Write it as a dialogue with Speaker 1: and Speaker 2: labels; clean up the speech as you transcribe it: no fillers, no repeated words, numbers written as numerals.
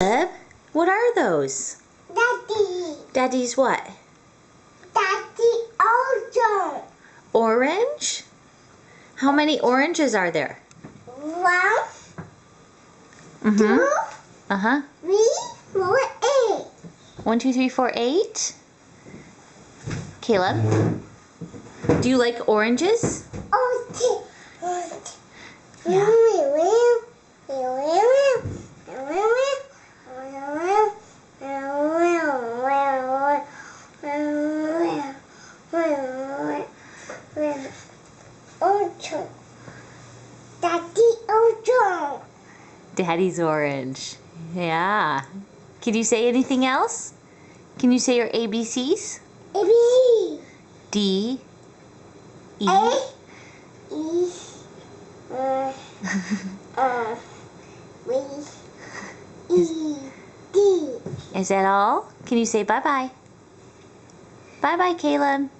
Speaker 1: Caleb, what are those?
Speaker 2: Daddy.
Speaker 1: Daddy's what?
Speaker 2: Daddy orange.
Speaker 1: Orange? How many oranges are there?
Speaker 2: 1,
Speaker 1: Mm-hmm.
Speaker 2: 2,
Speaker 1: Uh-huh.
Speaker 2: 3, 4, 8.
Speaker 1: 1, 2, 3, 4, 8. Caleb, do you like oranges?
Speaker 2: Okay.
Speaker 1: Yeah.
Speaker 2: Daddy orange.
Speaker 1: Daddy's orange. Yeah. Can you say anything else? Can you say your ABCs?
Speaker 2: A B
Speaker 1: D, E.
Speaker 2: A E B E D.
Speaker 1: Is that all? Can you say bye-bye? Bye-bye, Caleb.